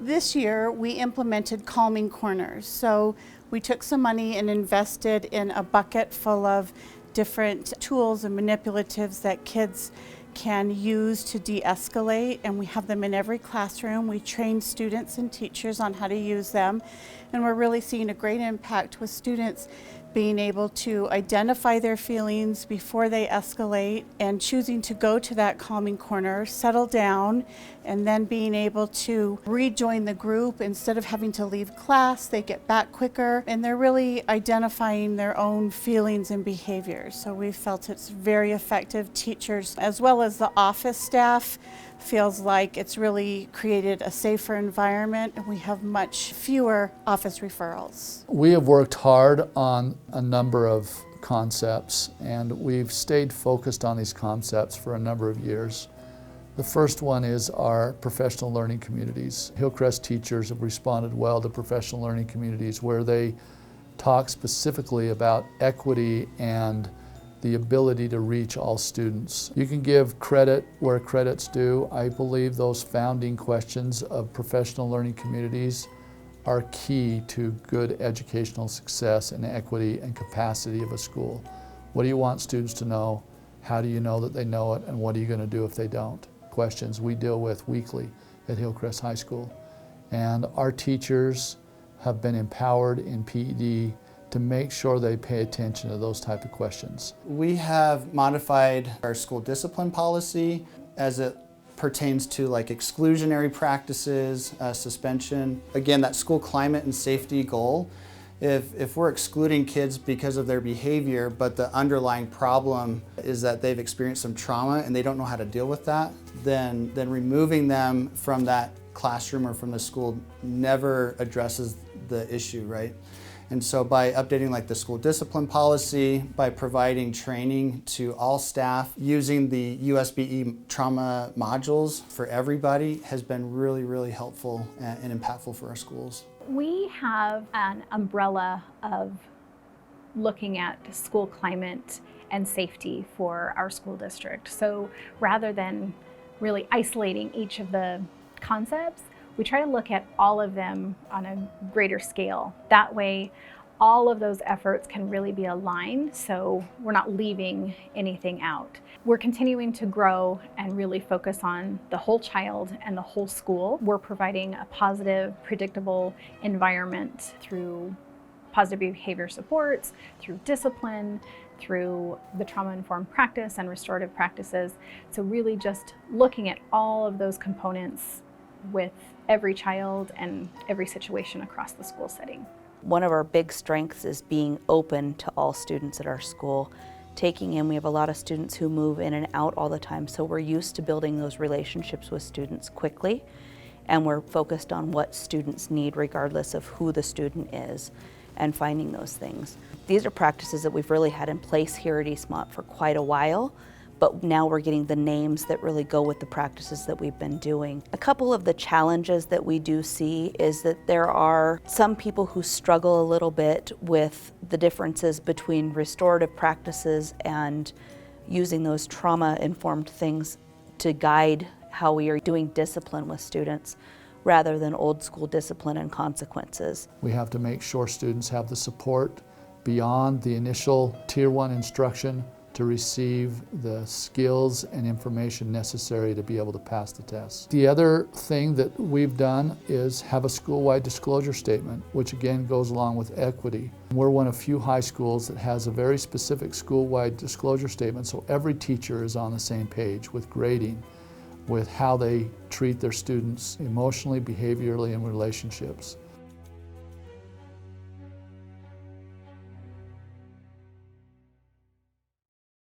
This year we implemented calming corners. So we took some money and invested in a bucket full of different tools and manipulatives that kids can use to de-escalate, and we have them in every classroom. We train students and teachers on how to use them, and we're really seeing a great impact with students being able to identify their feelings before they escalate and choosing to go to that calming corner, settle down, and then being able to rejoin the group. Instead of having to leave class, they get back quicker, and they're really identifying their own feelings and behaviors. So we felt it's very effective. Teachers, as well as the office staff, feels like it's really created a safer environment, and we have much fewer office referrals. We have worked hard on a number of concepts, and we've stayed focused on these concepts for a number of years. The first one is our professional learning communities. Hillcrest teachers have responded well to professional learning communities where they talk specifically about equity and the ability to reach all students. You can give credit where credit's due. I believe those founding questions of professional learning communities are key to good educational success and equity and capacity of a school. What do you want students to know? How do you know that they know it? And what are you going to do if they don't? Questions we deal with weekly at Hillcrest High School. And our teachers have been empowered in PED to make sure they pay attention to those type of questions. We have modified our school discipline policy as it pertains to like exclusionary practices, suspension. Again, that school climate and safety goal. If we're excluding kids because of their behavior, but the underlying problem is that they've experienced some trauma and they don't know how to deal with that, then removing them from that classroom or from the school never addresses the issue, right? And so by updating like the school discipline policy, by providing training to all staff, using the USBE trauma modules for everybody has been really, really helpful and impactful for our schools. We have an umbrella of looking at school climate and safety for our school district. So rather than really isolating each of the concepts, we try to look at all of them on a greater scale. That way, all of those efforts can really be aligned, so we're not leaving anything out. We're continuing to grow and really focus on the whole child and the whole school. We're providing a positive, predictable environment through positive behavior supports, through discipline, through the trauma-informed practice and restorative practices. So really just looking at all of those components with every child and every situation across the school setting. One of our big strengths is being open to all students at our school. We have a lot of students who move in and out all the time, so we're used to building those relationships with students quickly, and we're focused on what students need regardless of who the student is and finding those things. These are practices that we've really had in place here at Eastmont for quite a while, but now we're getting the names that really go with the practices that we've been doing. A couple of the challenges that we do see is that there are some people who struggle a little bit with the differences between restorative practices and using those trauma-informed things to guide how we are doing discipline with students rather than old school discipline and consequences. We have to make sure students have the support beyond the initial Tier 1 instruction to receive the skills and information necessary to be able to pass the test. The other thing that we've done is have a school-wide disclosure statement, which again goes along with equity. We're one of few high schools that has a very specific school-wide disclosure statement, so every teacher is on the same page with grading, with how they treat their students emotionally, behaviorally, and relationships.